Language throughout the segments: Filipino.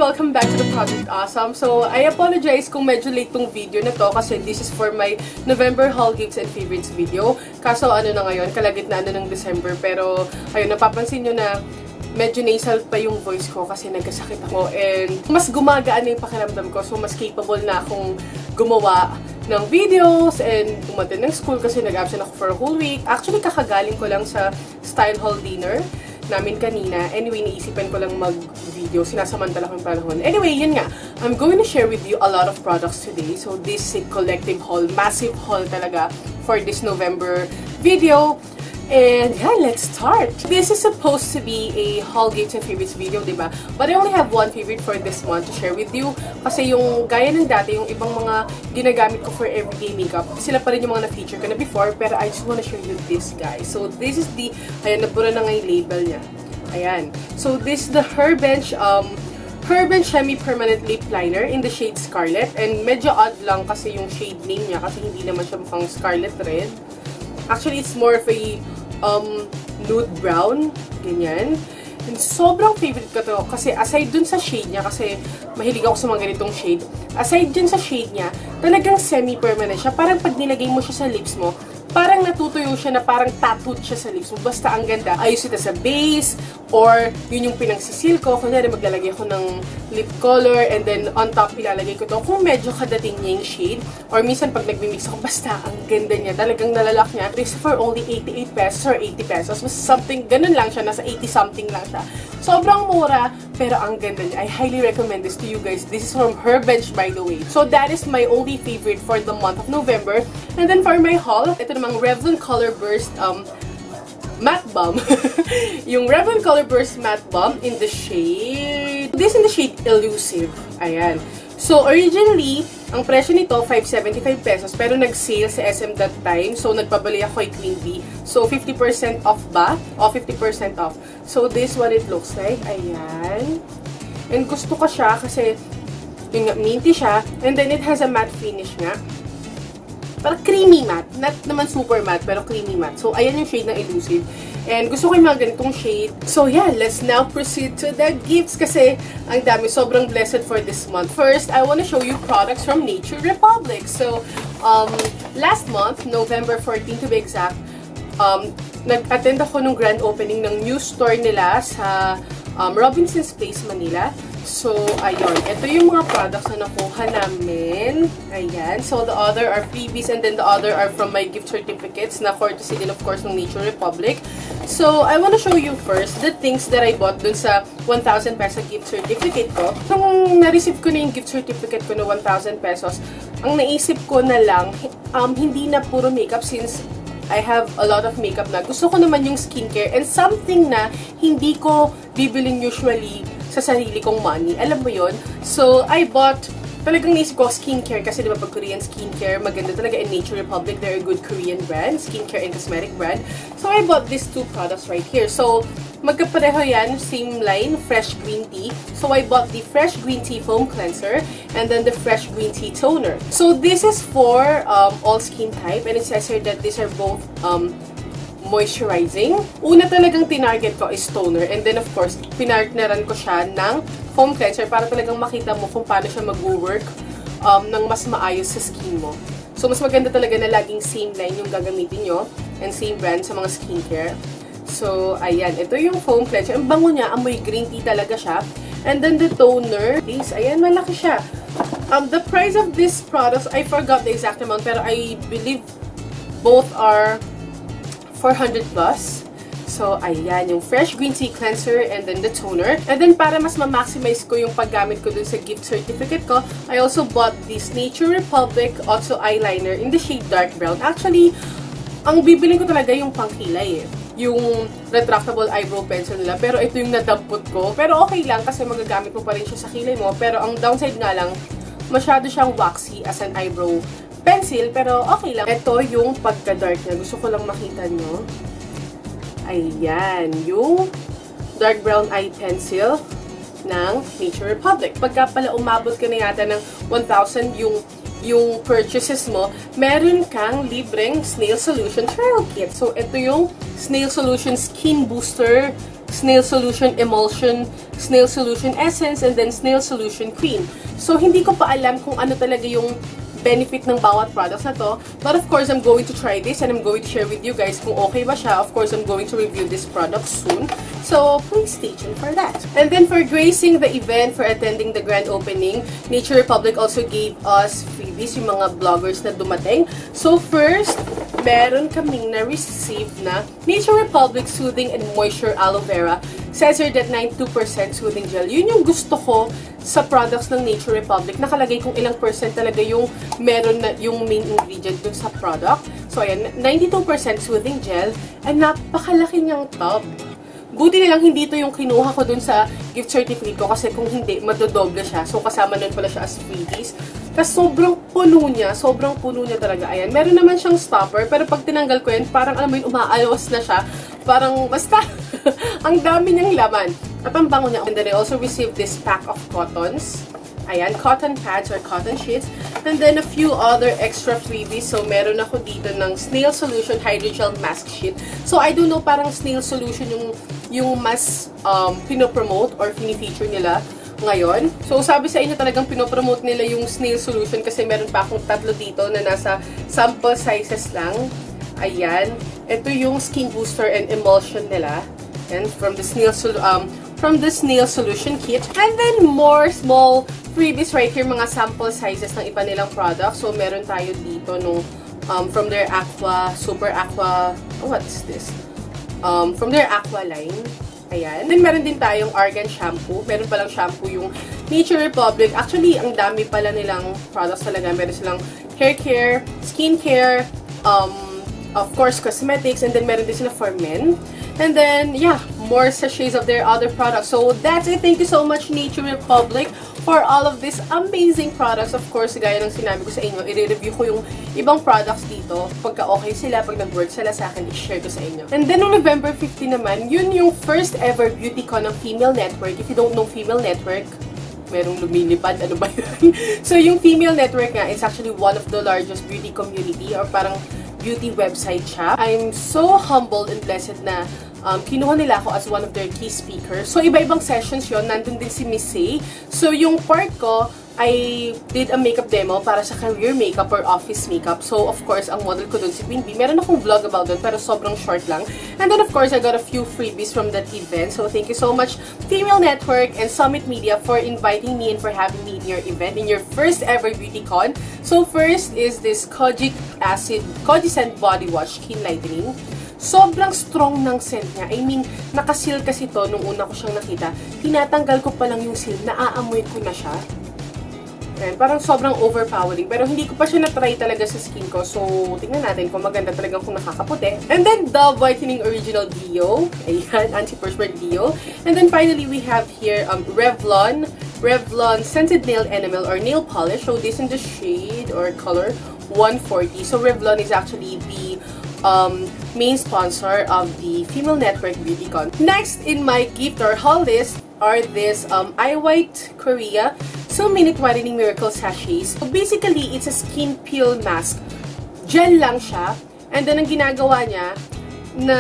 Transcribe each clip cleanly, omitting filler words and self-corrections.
welcome back to the Project Awesome. So, I apologize kung medyo late tong video na to kasi this is for my November haul gifts and favorites video. Kaso ano na ngayon, kalagitnaan na ng December. Pero, ayun, napapansin nyo na medyo nasal pa yung voice ko kasi nagkasakit ako and mas gumagaan na yung pakiramdam ko. So, mas capable na akong gumawa ng videos and umattend ng school kasi nag-absent ako for a whole week. Actually, kakagaling ko lang sa style hall dinner namin kanina. Anyway, naisipan ko lang mag-video. Sinasamantala ko yung panahon. Anyway, yun nga. I'm going to share with you a lot of products today. So, this is a collective haul. Massive haul talaga for this November video. And yeah, let's start. This is supposed to be a haul gifts and favorites video, diba? But I only have one favorite for this month to share with you. Kasi yung gaya ng dati, yung ibang mga ginagamit ko for everyday makeup, sila pa rin yung mga na-feature ko na before. Pero I just wanna show you this, guys. So this is the, ayan, nabura na nga yung label niya. Ayan. So this is the Herbench Semi-Permanent Lip Liner in the shade Scarlet. And medyo odd lang kasi yung shade name niya kasi hindi naman siya mukhang Scarlet Red. Actually, it's more of a nude brown, ganyan. And sobrang favorite ko to kasi aside dun sa shade niya, kasi mahilig ako sa mga ganitong shade, aside dun sa shade niya, talagang semi-permanent siya. Parang pag nilagay mo siya sa lips mo, parang natutuyo siya na parang tattooed siya sa lips mo. Basta ang ganda. Ayos ito sa base, or yun yung pinagsisil ko. Kunyari maglalagay ako ng lip color, and then on top ilalagay ko to kung medyo kadating niya yung shade. Or minsan pag nagmimix ako, basta ang ganda niya. Talagang nalalak niya. This for only 88 pesos or 80 pesos. Mas something, ganun lang siya. Nasa 80 something lang siya. Sobrang mura, pero ang ganda niya. I highly recommend this to you guys. This is from Herbench, by the way. So that is my only favorite for the month of November. And then for my haul, ito namang Revlon Color Burst Matte Balm. Yung Revlon Color Burst Matte Balm in the shade, this in the shade Elusive. Ayan. So, originally, ang presyo nito, 575 pesos. Pero nag-sale sa SM that time. So, nagpabali ako kay Queen Bee. So, 50% off ba? O, 50% off. So, this what it looks like. Ayan. And gusto ko siya kasi yung minty siya. And then, it has a matte finish nga. Parang creamy matte. Not naman super matte, pero creamy matte. So, ayan yung shade ng Elusive. And gusto ko yung mga ganitong shade. So, yeah, let's now proceed to the gifts kasi ang dami, sobrang blessed for this month. First, I want to show you products from Nature Republic. So, last month, November 14 to be exact, nag-attend ako ng grand opening ng new store nila sa Robinson's Place, Manila. So, ayun. Ito yung mga products na nakuha namin. Ayan. So, the other are freebies and then the other are from my gift certificates na courtesy din, of course, ng Nature Republic. So, I want to show you first the things that I bought dun sa 1,000 peso gift certificate ko. Nung na-receive ko na yung gift certificate ko na 1,000 pesos, ang naisip ko na lang, hindi na puro makeup since I have a lot of makeup na. Gusto ko naman yung skincare and something na hindi ko bibiling usually sa sarili kong money. Alam mo yon. So, I bought, talagang naisip ko skincare kasi diba pag Korean skincare, maganda talaga in Nature Republic. They're a good Korean brand, skincare and cosmetic brand. So, I bought these two products right here. So, magkapareho yan, same line, fresh green tea. So, I bought the fresh green tea foam cleanser and then the fresh green tea toner. So, this is for all skin type and it says here that these are both moisturizing. Una talagang tinarget ko is toner and then of course, pinartneran ko siya ng foam cleanser para talagang makita mo kung paano siya mag-work ng mas maayos sa skin mo. So, mas maganda talaga na laging same line yung gagamitin nyo and same brand sa mga skincare. So, ayan. Ito yung foam cleanser. Ang bango niya, amoy green tea talaga siya. And then the toner is, ayan, malaki siya. The price of this products, I forgot the exact amount, pero I believe both are 400 plus. So, ayan, yung fresh green tea cleanser and then the toner. And then, para mas ma-maximize ko yung paggamit ko dun sa gift certificate ko, I also bought this Nature Republic Otso Eyeliner in the shade Dark Brown. Actually, ang bibiling ko talaga yung pangkilay eh. Yung retractable eyebrow pencil nila. Pero ito yung nadampot ko. Pero okay lang kasi magagamit mo pa rin siya sa kilay mo. Pero ang downside nga lang, masyado siyang waxy as an eyebrow pencil, pero okay lang. Ito yung pagka-dark niya. Gusto ko lang makita nyo. Ayan. Yung dark brown eye pencil ng Nature Republic. Pagka pala umabot ka na yata ng 1,000 yung purchases mo, meron kang libreng Snail Solution Trial Kit. So, ito yung Snail Solution Skin Booster Snail Solution Emulsion, Snail Solution Essence, and then Snail Solution Cream. So, hindi ko pa alam kung ano talaga yung benefit ng bawat products na to. But of course, I'm going to try this and I'm going to share with you guys kung okay ba siya. Of course, I'm going to review this product soon. So, please stay tuned for that. And then for gracing the event, for attending the grand opening, Nature Republic also gave us freebies, yung mga vloggers na dumating. So first, meron kaming na-receive na Nature Republic Soothing and Moisture Aloe Vera. Censored at 92% soothing gel. Yun yung gusto ko sa products ng Nature Republic. Nakalagay kung ilang percent talaga yung meron na yung main ingredient dun sa product. So ayan, 92% soothing gel. And napakalaki niyang tub. Buti nilang hindi ito yung kinuha ko dun sa gift certificate ko kasi kung hindi, madodoble siya. So, kasama nun pala siya as freebies. Tapos, sobrang puno niya talaga. Ayan, meron naman siyang stopper, pero pag tinanggal ko yun, parang alam mo yun, umaalos na siya. Parang, basta, ang dami niyang laman. At ang bango niya. And then, I also received this pack of cottons. Ayan, cotton pads or cotton sheets. And then, a few other extra freebies. So, meron ako dito ng Snail Solution Hydrogel Mask Sheet. So, I don't know, parang Snail Solution yung mas pinopromote or pinifeature nila ngayon. So, sabi sa inyo talagang pinopromote nila yung Snail Solution kasi meron pa akong tatlo dito na nasa sample sizes lang. Ayan. Ito yung Skin Booster and Emulsion nila. And from the Snail Solution Kit. And then, more small freebies right here, mga sample sizes ng iba nilang products. So, meron tayo dito nung from their Super Aqua, what's this? From their Aqua line. Ayan. Then, meron din tayong Argan Shampoo. Meron palang shampoo yung Nature Republic. Actually, ang dami pala nilang products talaga. Meron silang hair care, skin care, of course, cosmetics, and then meron din sila for men. And then, yeah, more sachets of their other products. So, that's it. Thank you so much, Nature Republic, for all of these amazing products. Of course, gaya ng sinabi ko sa inyo, i-review ko yung ibang products dito. Pagka okay sila, pag nag-work sila sa akin, i-share ko sa inyo. And then, on November 15 naman, yun yung first ever BeautyCon ng Female Network. If you don't know Female Network, merong lumilipad, ano ba yun? So, yung Female Network nga, it's actually one of the largest beauty community or parang beauty website siya. I'm so humbled and blessed na kinuha nila ako as one of their key speakers. So, iba-ibang sessions yon. Nandun din si Miss Say. So, yung part ko, I did a makeup demo para sa career makeup or office makeup. So, of course, ang model ko dun si Queen Bee. Meron akong vlog about dun, pero sobrang short lang. And then, of course, I got a few freebies from that event. So, thank you so much, Female Network and Summit Media, for inviting me and for having me in your event, in your first ever BeautyCon. So, first is this Kojic Scent Body Wash Skin Lightening. Sobrang strong ng scent niya. I mean, nakaseal kasi to nung una ko siyang nakita. Tinatanggal ko pa lang yung seal, naaamoy ko na siya. Ayan, parang sobrang overpowering. Pero hindi ko pa siya na-try talaga sa skin ko. So, tingnan natin kung maganda talaga kung nakakaputi. And then, Dove Whitening Original Deo. Ayan, anti-perspirant Deo. And then, finally, we have here Revlon Scented Nail Enamel or Nail Polish. So, this in the shade or color 140. So, Revlon is actually the main sponsor of the Female Network BeautyCon. Next in my gift or haul list are this Eye White Korea So Minute Whitening Miracle Sachets. So basically, it's a skin peel mask. Gel lang siya. And then, ang ginagawa niya, na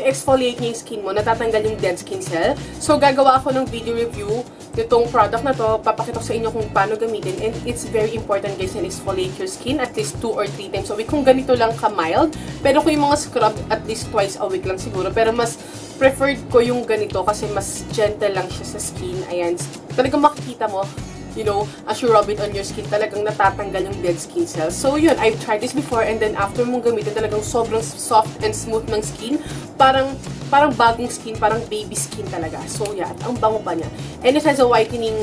exfoliate niya yung skin mo, natatanggal yung dead skin cell. So, gagawa ako ng video review nitong product na to, papakita ko sa inyo kung paano gamitin. And it's very important guys na exfoliate your skin at least 2 or 3 times a week. Kung ganito lang ka-mild, pero kung yung mga scrub at least twice a week lang siguro. Pero mas preferred ko yung ganito kasi mas gentle lang siya sa skin. Ayan, talagang makikita mo, you know, as you rub it on your skin, talagang natatanggal yung dead skin cells. So, yun, I've tried this before and then after mong gamitin, talagang sobrang soft and smooth ng skin. Parang bagong skin, parang baby skin talaga. So, yeah, at ang bango pa niya. And it has a whitening,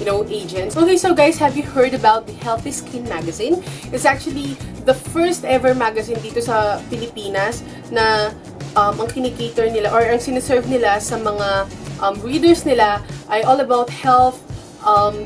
you know, agent. Okay, so guys, have you heard about the Healthy Skin Magazine? It's actually the first ever magazine dito sa Pilipinas na ang kinikater nila or ang sinaserve nila sa mga readers nila ay all about health,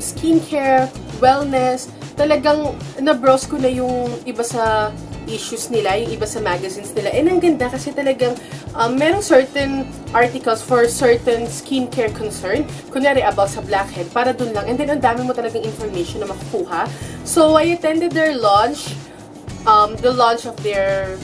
skincare, wellness. Talagang na-browse ko na yung iba sa issues nila, yung iba sa magazines nila. And ang ganda kasi talagang merong certain articles for certain skincare concern. Kunyari about sa blackhead, para dun lang. And then ang dami mo talagang information na makukuha. So I attended their launch, the launch of their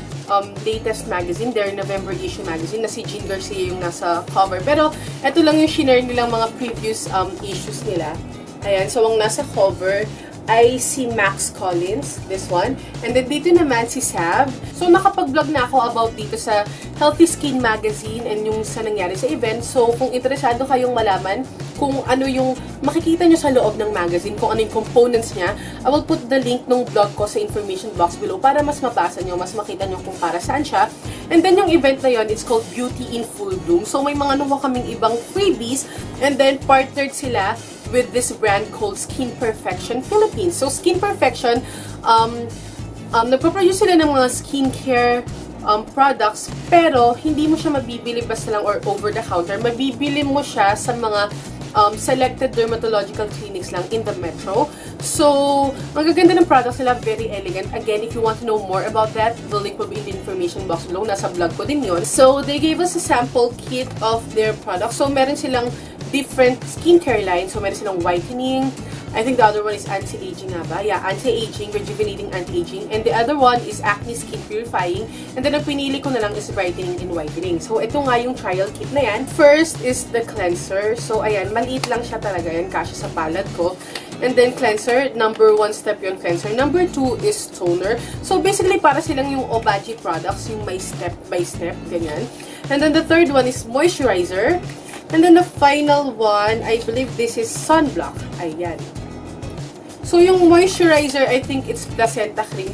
latest magazine, their November issue magazine, na si Jean Garcia yung nasa cover. Pero, ito lang yung shinare nilang mga previous issues nila. Ayan, so ang nasa cover ay si Max Collins, this one. And then dito naman si Sav. So nakapag-vlog na ako about dito sa Healthy Skin Magazine and yung sa nangyari sa event. So kung interesado kayong malaman kung ano yung makikita nyo sa loob ng magazine, kung ano yung components niya, I will put the link ng blog ko sa information box below para mas mabasa nyo, mas makita nyo kung para saan siya. And then yung event na yun, it's called Beauty in Full Bloom. So may mga nakuha kaming ibang freebies and then partnered sila with this brand called Skin Perfection Philippines. So, Skin Perfection, nagpo-produce sila ng mga skincare products, pero hindi mo siya mabibili basta lang or over the counter. Mabibili mo siya sa mga selected dermatological clinics lang in the metro. So, magaganda ng products nila, very elegant. Again, if you want to know more about that, the link will be in the information box below. Nasa vlog ko din yun. So, they gave us a sample kit of their products. So, meron silang different skincare lines. So, meron silang whitening. I think the other one is anti-aging nga ba? Yeah, anti-aging, rejuvenating anti-aging. And the other one is acne skin purifying. And then, ang pinili ko na lang is brightening and whitening. So, ito nga yung trial kit na yan. First is the cleanser. So, ayan, maliit lang siya talaga yan. Kasya sa palette ko. And then, cleanser. Number 1 step yung cleanser. Number 2 is toner. So, basically, para silang yung Obagi products. Yung may step-by-step, ganyan. And then, the third one is moisturizer. And then the final one, I believe this is sunblock. Ayan. So yung moisturizer, I think it's placenta cream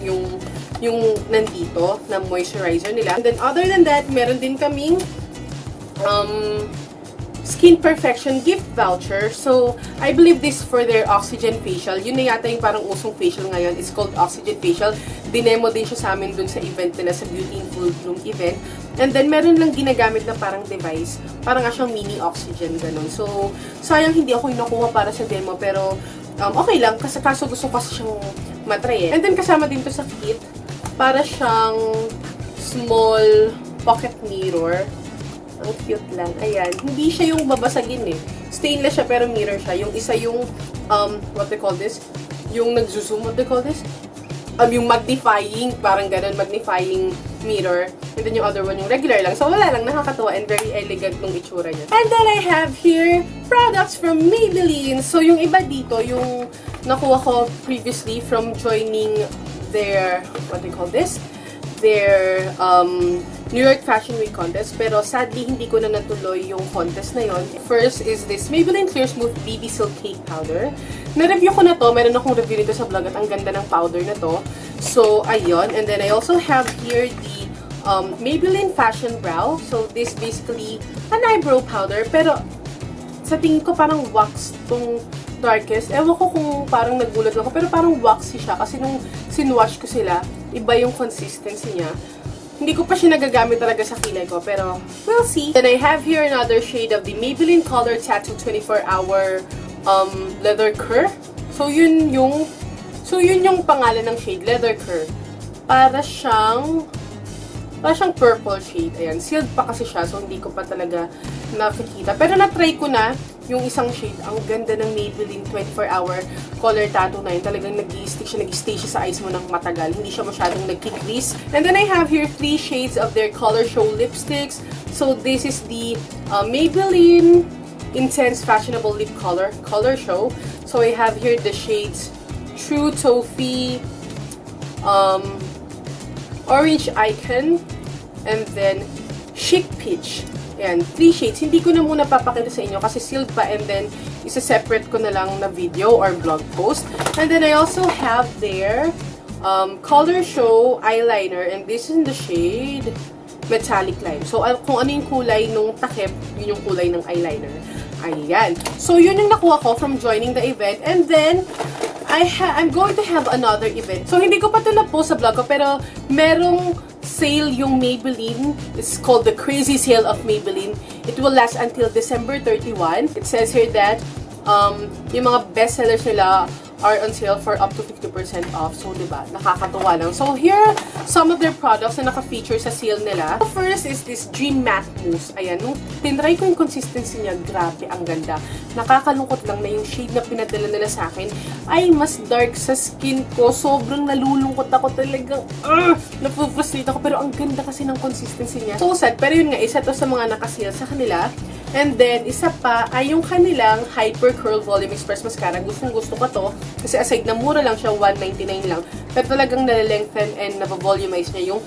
yung nandito na moisturizer nila. And then other than that, meron din kaming Skin Perfection gift voucher. So, I believe this for their oxygen facial. Yun na yata yung parang usong facial ngayon. It's called oxygen facial. Dinemo din siya sa amin dun sa event nila, sa Beauty in Full Bloom event. And then, meron lang ginagamit na parang device. Parang nga siyang mini oxygen, ganun. So, sayang hindi ako yung nakuha para sa demo. Pero, okay lang. Kasi kaso gusto ko kasi siyang matry eh. And then, kasama din to sa kit. Para siyang small pocket mirror. Ang cute lang. Ayan. Hindi siya yung babasagin eh. Stainless siya pero mirror siya. Yung isa yung, what they call this? Yung nagzo-zoom, what they call this? Yung magnifying, parang ganun, magnifying mirror. And then yung other one, yung regular lang. So, wala lang. Nakakatuwa and very elegant nung itsura niya. And then I have here products from Maybelline. So, yung iba dito, yung nakuha ko previously from joining their, what they call this? Their, New York Fashion Week contest, pero sadly hindi ko na natuloy yung contest na yon. First is this Maybelline Clear Smooth BB Silk Cake Powder. Na-review ko na to, meron akong review nito sa vlog at ang ganda ng powder na to. So, ayun. And then I also have here the Maybelline Fashion Brow. So, this basically an eyebrow powder, pero sa tingin ko parang wax tong darkest. Ewan ko kung parang nagulat lang ako, pero parang waxy siya kasi nung sinwash ko sila, iba yung consistency niya. Hindi ko pa siya nagagamit talaga sa kilay ko, pero we'll see. Then I have here another shade of the Maybelline Color Tattoo 24-Hour Leather Cur. So, yun yung pangalan ng shade, Leather Cur. Para siyang purple shade. Ayan, sealed pa kasi siya, so hindi ko pa talaga nakikita. Pero na-try ko na yung isang shade. Ang ganda ng Maybelline 24-Hour Color Tattoo na yun. Talagang nag-stay siya sa eyes mo ng matagal. Hindi siya masyadong nag-crease. And then I have here 3 shades of their Color Show lipsticks. So this is the Maybelline Intense Fashionable Lip Color Show. So I have here the shades True Toffee, Orange Icon, and then Chic Peach. Ayan, 3 shades. Hindi ko na muna papakita sa inyo kasi sealed pa and then isa-separate ko na lang na video or blog post. And then I also have their Color Show eyeliner and this is in the shade Metallic Lime. So, kung ano yung kulay nung takip, yun yung kulay ng eyeliner. Ayan. So, yun yung nakuha ko from joining the event. And then, I'm going to have another event. So, hindi ko pa ito na-post sa vlog ko, pero merong sale yung Maybelline. It's called the Crazy Sale of Maybelline. It will last until December 31. It says here that yung mga bestsellers nila are on sale for up to 50% off. So, diba? Nakakatuwa lang. So, here are some of their products na naka-feature sa sale nila. First is this Dream Matte Mousse. Ayan, nung tinry ko yung consistency niya, grabe, ang ganda. Nakakalungkot lang na yung shade na pinadala nila sa akin ay mas dark sa skin ko. Sobrang nalulungkot ako talagang, napufrustrate ako. Pero ang ganda kasi ng consistency niya. So, sad. Pero yun nga, isa to sa mga naka-sale sa kanila. And then, isa pa ay yung kanilang Hyper Curl Volume Express Mascara. Gustong-gusto ko to. Kasi aside na mura lang siya, $1.99 lang. Pero talagang nalalengthen and nabavolumize niya yung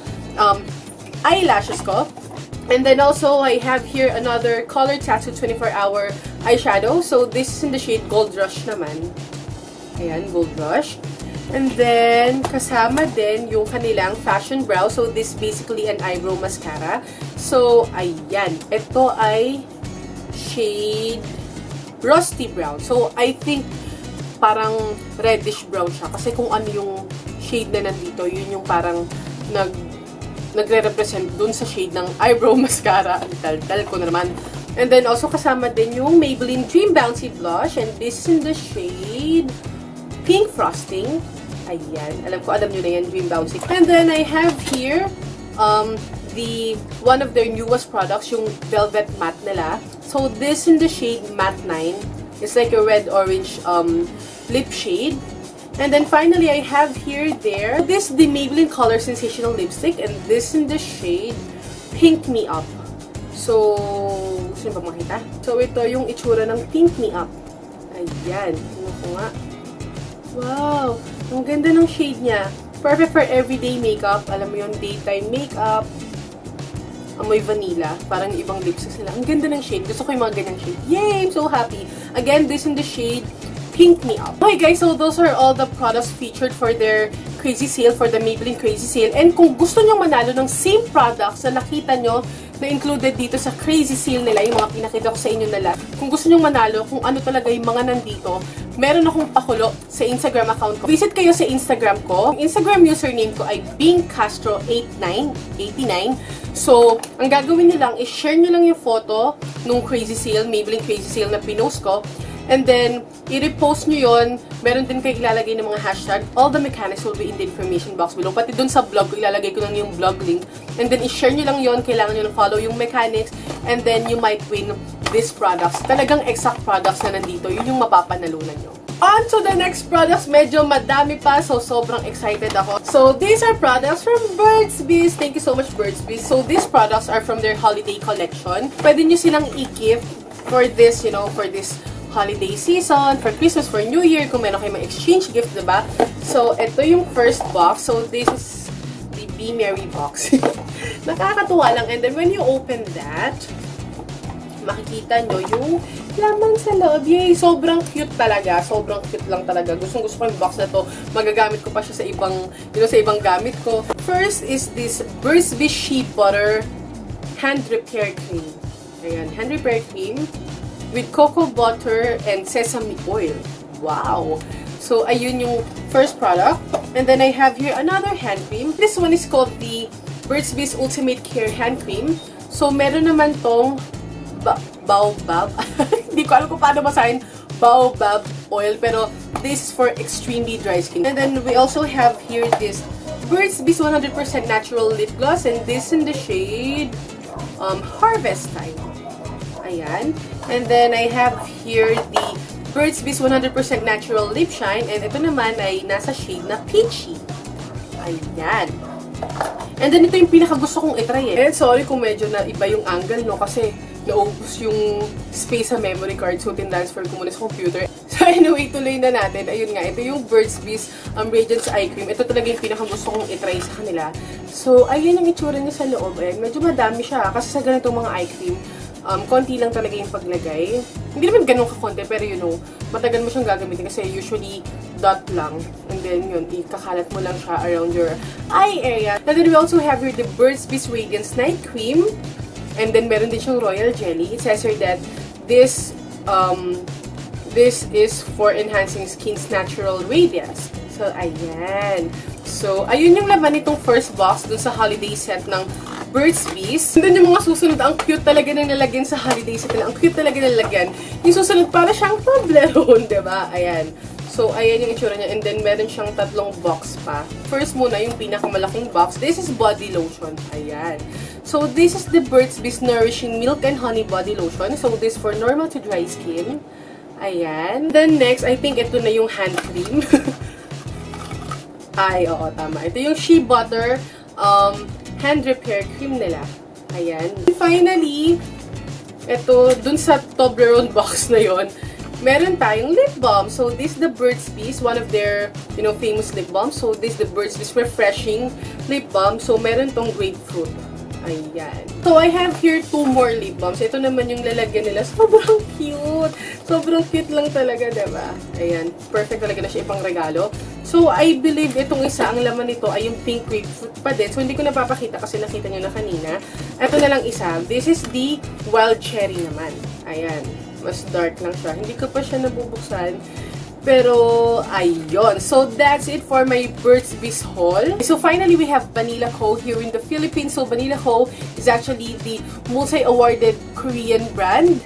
eyelashes ko. And then also, I have here another Color Tattoo 24-Hour Eyeshadow. So, this is in the shade Gold Rush naman. Ayan, Gold Rush. And then, kasama din yung kanilang Fashion Brow. So, this basically an eyebrow mascara. So, ayan. Ito ay shade Rusty Brown. So, I think parang reddish brown siya. Kasi kung ano yung shade na nandito, yun yung parang nagre-represent dun sa shade ng eyebrow mascara. Ang tal-tal ko na naman. And then, also kasama din yung Maybelline Dream Bouncy Blush. And this is in the shade Pink Frosting. Ayan. Alam nyo na yan, Dream Bouncy. And then, I have here one of their newest products, yung Velvet Matte nila. So, this in the shade Matte 9. It's like a red-orange lip shade. And then, finally, I have here this the Maybelline Color Sensational Lipstick. And this in the shade Pink Me Up. So, gusto nyo ba makita? So, ito yung itsura ng Pink Me Up. Ayan. Ano ko nga? Wow! Ang ganda ng shade niya. Perfect for everyday makeup. Alam mo yung daytime makeup. Amoy vanilla. Parang ibang lips sila. Ang ganda ng shade. Gusto ko yung mga ganyang shade. Yay! I'm so happy. Again, this in the shade Pink Me Up. Okay guys, so those are all the products featured for their crazy sale, for the Maybelline crazy sale. And kung gusto nyo manalo ng same products na nakita nyo na included dito sa crazy sale nila, yung mga pinakita ko sa inyo nila, kung gusto nyo manalo, kung ano talaga yung mga nandito, meron akong pakulo sa Instagram account ko. Visit kayo sa Instagram ko. Ang Instagram username ko ay bingcastro89. So, ang gagawin nyo lang is share nyo lang yung photo nung crazy sale, Maybelline crazy sale na pinost ko. And then, i-repost nyo yun. Meron din kayo ilalagay ng mga hashtag. All the mechanics will be in the information box below. Pati dun sa blog ko, ilalagay ko lang yung blog link. And then, i-share nyo lang yun. Kailangan nyo na follow yung mechanics. And then, you might win these products. Talagang exact products na nandito. Yun yung mapapanalunan nyo. On to the next products. Medyo madami pa. So, sobrang excited ako. So, these are products from Burt's Bees. Thank you so much, Burt's Bees. So, these products are from their holiday collection. Pwede nyo silang i-gift for this, you know, for this holiday season, for Christmas, for New Year, kung meron kayo exchange gift, diba? So, ito yung first box. So, this is the Be Merry box. Nakakatuwa lang. And then, when you open that, makikita nyo yung laman sa loob. Yay! Sobrang cute talaga. Sobrang cute lang talaga. Gustong-gusto ko yung box na to. Magagamit ko pa siya sa ibang, sa ibang gamit ko. First is this Burt's Bees Shea Butter Hand Repair Cream. Ayan, hand repair cream with cocoa butter and sesame oil. Wow! So, ayun yung first product. And then, I have here another hand cream. This one is called the Burt's Bees Ultimate Care Hand Cream. So, meron naman tong baobab. Hindi ko alam kung paano basahin. Baobab oil. Pero, this is for extremely dry skin. And then, we also have here this Burt's Bees 100% Natural Lip Gloss. And this in the shade Harvest Time. Ayan. And then, I have here the Burt's Bees 100% Natural Lip Shine. And ito naman ay nasa shade na Peachy. Ayan. And then, ito yung pinaka-gusto kong itry eh. And sorry kung medyo na iba yung angle, no? Kasi naubos yung space sa memory card. So, tinransfer ko muna sa computer. So, anyway, tuloy na natin. Ayun nga, ito yung Burt's Bees Radiance Eye Cream. Ito talaga yung pinaka-gusto kong itry sa kanila. So, ayun ang itsura niya sa loob. Ayan, medyo madami siya. Kasi sa ganitong mga eye cream, konti lang talaga yung paglagay. Hindi naman ganun ka-konti, pero you know, matagal mo siyang gagamitin kasi usually dot lang. And then yun, ikakalat mo lang siya around your eye area. And then we also have here the Burt's Bees Radiance Night Cream. And then meron din siyang royal jelly. It says here that this is for enhancing skin's natural radiance. So, ayan. So, ayun yung laman nitong first box dun sa holiday set ng Burt's Bees. And then yung mga susunod, ang cute talaga na nilagyan sa holiday set nila. Ang cute talaga na nilagyan. Yung susunod, para siyang Toblerone, diba? Ayan. So, ayan yung itsura niya. And then, meron siyang tatlong box pa. First muna, yung pinakamalaking box. This is body lotion. Ayan. So, this is the Burt's Bees Nourishing Milk and Honey Body Lotion. So, this for normal to dry skin. Ayan. Then, next, I think ito na yung hand cream. Ay, oo, tama. Ito yung Shea Butter hand repair cream nila. Ayan. And finally, ito, dun sa Toblerone box na yon, meron tayong lip balm. So, this is the Burt's Bees, one of their, famous lip balms. So, this is the Burt's Bees Refreshing Lip Balm. So, meron tong grapefruit. Ayan. So, I have here 2 more lip balms. Ito naman yung lalagyan nila. Sobrang cute. Sobrang cute lang talaga, diba? Ayan. Perfect talaga na siya ipang regalo. So, I believe itong isa, ang laman nito ay yung pink grapefruit pa din. So, hindi ko napapakita kasi nakita nyo na kanina. Ito na lang isa. This is the wild cherry naman. Ayan. Mas dark lang siya. Hindi ko pa siya nabubuksan. Pero, ayun. So, that's it for my Burt's Bees haul. So, finally, we have Vanilla Co. here in the Philippines. So, Vanilla Co. is actually the multi-awarded Korean brand,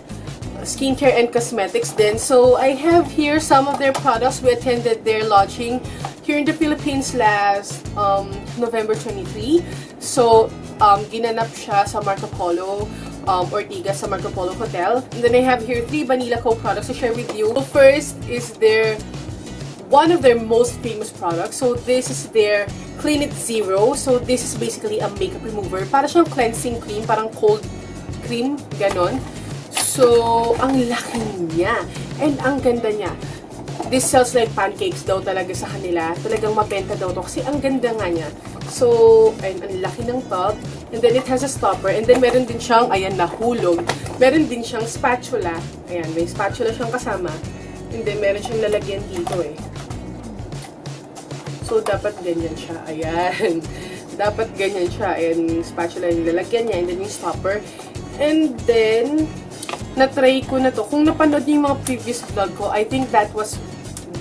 skincare and cosmetics din. So, I have here some of their products. We attended their launching here in the Philippines last November 23. So, ginanap siya sa Marco Polo Ortigas sa Marco Polo Hotel. And then I have here 3 Vanilla Co products to share with you. So first is one of their most famous products. So this is their Clean It Zero. So this is basically a makeup remover. Para siyang cleansing cream, parang cold cream, ganon. So, ang laki niya. And ang ganda niya. This sells like pancakes daw talaga sa kanila. Talagang mabenta daw to kasi ang ganda nga niya. So, ayun, ang laki ng tub. And then, it has a stopper. And then, meron din siyang, ayan, nahulog. Meron din siyang spatula. Ayan, may spatula siyang kasama. And then, meron siyang lalagyan dito eh. So, dapat ganyan siya. Ayan. Dapat ganyan siya. Ayan, spatula yung lalagyan niya. And then, yung stopper. And then, na-try ko na to. Kung napanood niyo yung mga previous vlog ko, I think that was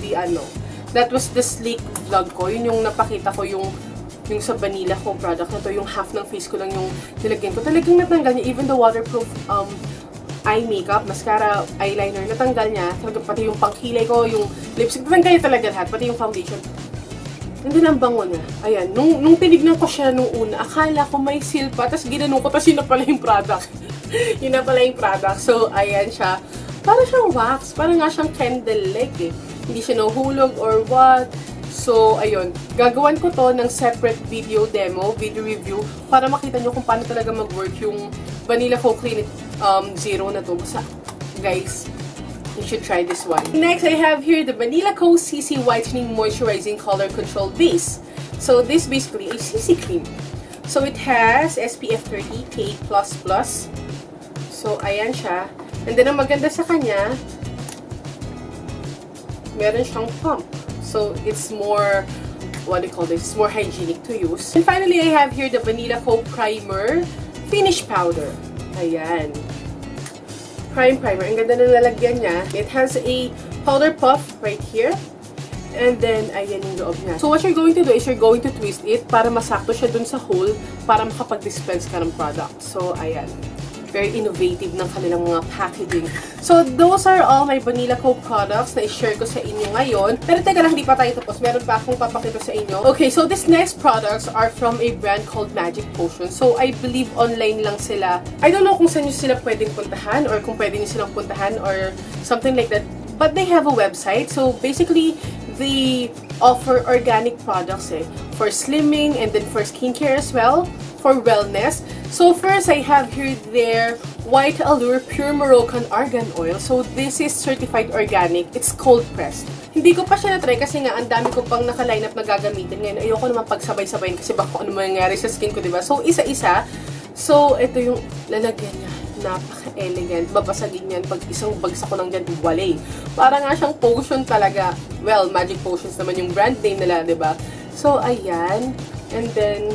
the sleek vlog ko. Yun yung napakita ko yung sa Vanilla Co product na to, yung half ng face ko lang yung nilagyan ko. Talagang natanggal niya. Even the waterproof eye makeup, mascara, eyeliner, natanggal niya. Talagang pati yung pangkilay ko, yung lipstick, natanggal niya talaga lahat. Pati yung foundation. And then, ang bango niya. Ayan. Nung tinignan ko siya nung una, akala ko may seal pa. Tapos ginanong ko, tapos yun na pala yung product. Yun na pala yung product. So, ayan siya. Para siyang wax. Para nga siyang candle-like eh. Hindi siya nahuhulog or what. So, ayun. Gagawan ko to ng separate video demo, video review, para makita nyo kung paano talaga mag-work yung Vanilla Co Clean It Zero na to. Basta, guys, you should try this one. Next, I have here the Vanilla Co CC Whitening Moisturizing Color Control Base. So, this basically a CC cream. So, it has SPF 30 PA++. So, ayan siya. And then, ang maganda sa kanya, meron siyang pump. So, it's more, what do you call this? It's more hygienic to use. And finally, I have here the Vanilla Co Primer Finish Powder. Ayan. Primer. Ang ganda na lalagyan niya. It has a powder puff right here. And then, ayan yung loob niya. So, what you're going to do is you're going to twist it para masakto siya dun sa hole para makapag-dispense ka ng product. So, ayan. Very innovative ng kanilang mga packaging. So, those are all my Vanilla Co products na i-share ko sa inyo ngayon. Pero teka lang, hindi pa tayo tapos. Meron pa akong papakita sa inyo. Okay, so these next products are from a brand called Magic Potion. So, I believe online lang sila. I don't know kung saan nyo sila pwedeng puntahan or kung pwede nyo silang puntahan or something like that. But they have a website. So, basically, they offer organic products for slimming and then for skincare as well, for wellness. So first, I have here their White Allure Pure Moroccan Argan Oil. So this is certified organic. It's cold pressed. Hindi ko pa siya na-try kasi nga ang dami ko pang naka-line up na gagamitin. Ngayon, ayoko naman pagsabay-sabayin kasi baka ano mangyari sa skin ko, diba? So isa-isa. So ito yung lalagyan niya. Napaka-elegant. Babasagin yan pag isang bagsak ko ng dyan, wale. Para nga siyang potion talaga. Well, Magic Potions naman yung brand name nila, diba? So, ayan. And then,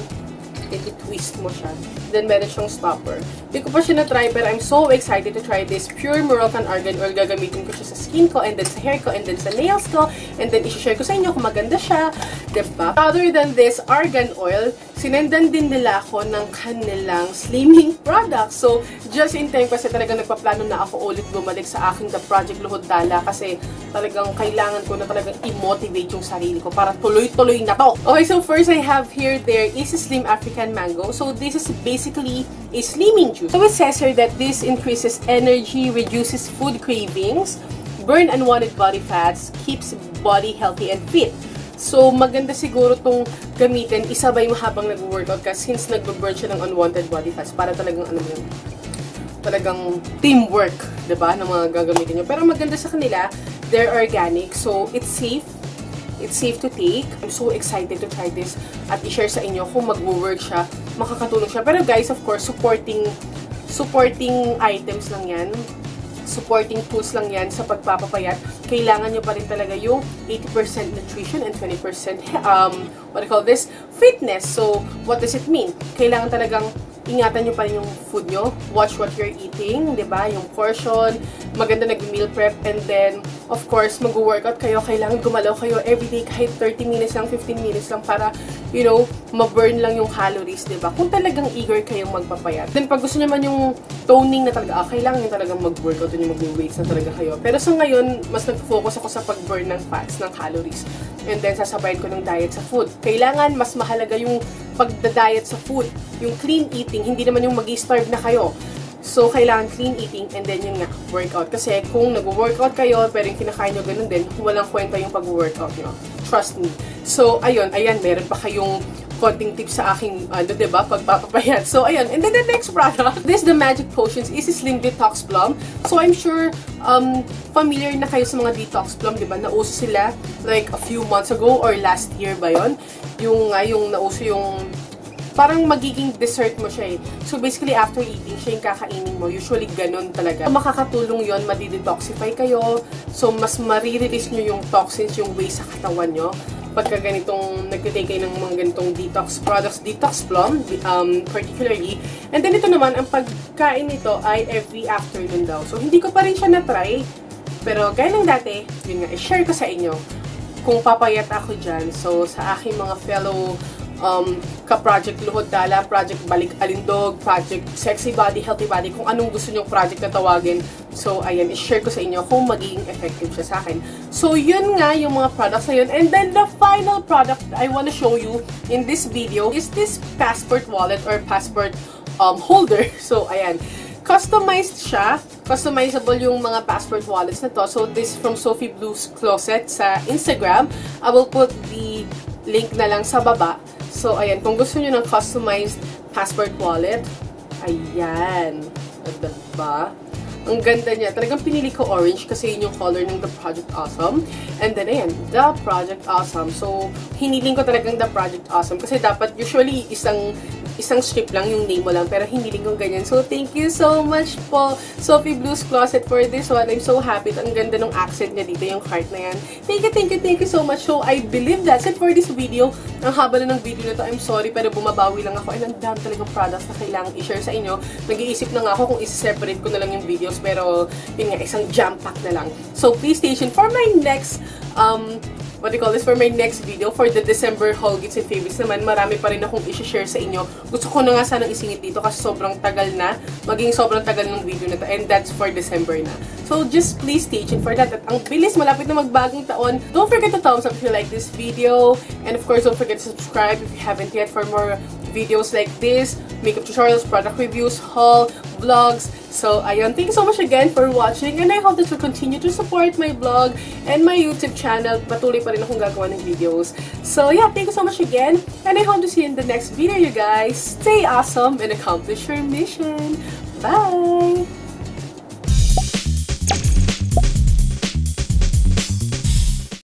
i-twist mo siya. then meron siyang stopper. Hindi ko pa siya na-try, pero I'm so excited to try this pure Moroccan Argan Oil. Gagamitin ko siya sa skin ko, and then sa hair ko, and then sa nails ko, and then i-share ko sa inyo kung maganda siya, diba? Other than this Argan Oil, sinendan din nila ako ng kanilang slimming product. So, just in time kasi talagang nagpaplano na ako ulit bumalik sa aking The Project Luhod Dala kasi talagang kailangan ko na talagang i-motivate yung sarili ko para tuloy-tuloy na to. Okay, so first I have here, there is a Slim African Mango. So, this is basically a slimming juice. So, it says here that this increases energy, reduces food cravings, burn unwanted body fats, keeps body healthy and fit. So, maganda siguro itong gamitin, isabay mo habang nag-workout ka since nag-burn siya ng unwanted body fats para talagang, ano yun, talagang teamwork, diba, ng mga gagamitin nyo. Pero maganda sa kanila, they're organic, so it's safe. It's safe to take. I'm so excited to try this at i-share sa inyo kung mag-work siya, makakatulong siya. Pero guys, of course, supporting items lang yan. Supporting tools lang yan sa pagpapapayat. Kailangan nyo pa rin talaga yung 80% nutrition and 20% what do you call this? Fitness. So, what does it mean? Kailangan talagang ingatan nyo pa rin yung food nyo. Watch what you're eating, diba? Yung portion, maganda nag-meal prep, and then, of course, mag-workout kayo. Kailangan gumalaw kayo everyday kahit 30 minutes lang, 15 minutes lang para, you know, ma-burn lang yung calories, diba? Kung talagang eager kayong magpapayat. Then, pag gusto naman yung toning na talaga, kailangan nyo talagang mag-workout and yung mag-weights na talaga kayo. Pero sa ngayon, mas nag-focus ako sa pag-burn ng fats, ng calories. And then, sasabayan ko ng diet sa food. Kailangan, mas mahalaga yung pagda-diet sa food. Yung clean eating, hindi naman yung mag-starve na kayo. So, kailangan clean eating and then yung workout. Kasi kung nag-workout kayo, pero yung kinakain nyo ganun din, walang kwenta yung pag-workout nyo. Trust me. So, ayun, meron pa kayong konting tips sa aking, diba, pagpapapayat. So, ayun. And then the next product, this the Magic Potions is a Slim Detox Plum. So, I'm sure, familiar na kayo sa mga detox plum, diba? Nauso sila, like, a few months ago or last year ba yun? Yung nauso yung parang magiging dessert mo siya eh. So, basically, after eating, siya yung kakainin mo. Usually, ganun talaga. Makakatulong yon, madidetoxify kayo. So, mas marirelease nyo yung toxins, yung waste sa katawan nyo. Pagka ganitong, nagtitake kayo ng mga ganitong detox products, detox plum, particularly. And then, ito naman, ang pagkain nito ay every afternoon daw. So, hindi ko pa rin siya na-try. Pero, gaya ng dati, yun nga, i-share ko sa inyo kung papayat ako dyan. So, sa aking mga fellow ka-project Luhod Dala, project Balik Alindog, project Sexy Body, Healthy Body, kung anong gusto nyong project na tawagin. So, ayan, i-share ko sa inyo kung magiging effective siya sa akin. So, yun nga yung mga products na yun. And then, the final product I want to show you in this video is this passport wallet or passport holder. So, ayan. Customized siya. Customizable yung mga passport wallets na to. So, this from Sophie Blue's Closet sa Instagram. I will put the link na lang sa baba. So, ayan. Kung gusto nyo ng customized passport wallet, ayan. Diba? Ang ganda niya. Talagang pinili ko orange kasi yun yung color ng The Project Awesome. And then, ayan. The Project Awesome. So, hiniling ko talagang The Project Awesome kasi dapat usually isang strip lang yung name mo lang, pero hindi din kong ganyan. So, thank you so much po, Sophie Blue's Closet, for this one. I'm so happy. Ang ganda ng accent niya dito, yung heart na yan. Thank you so much. So, I believe that's it for this video. Ang haba na ng video na to. I'm sorry, pero bumabawi lang ako. And ang dami talagang products na kailangan i-share sa inyo. Nag-iisip na nga ako kung isi-separate ko na lang yung videos, pero yun nga, isang jam-pack na lang. So, please stay tuned for my next, for my next video. For the December haul gifts and favorites naman, marami pa rin akong i-share sa inyo. Gusto ko na nga sanang isingit dito kasi sobrang tagal na. Maging sobrang tagal ng video na to. And that's for December na. So, just please stay tuned for that. At ang bilis, malapit na magbagong taon. Don't forget to thumbs up if you like this video. And of course, don't forget to subscribe if you haven't yet for more videos like this. Makeup tutorials, product reviews, haul, vlogs. So, ayun. Thank you so much again for watching. And I hope that you'll continue to support my vlog and my YouTube channel. Patuloy pa rin akong gagawa ng videos. So, yeah. Thank you so much again. And I hope to see you in the next video, you guys. Stay awesome and accomplish your mission. Bye!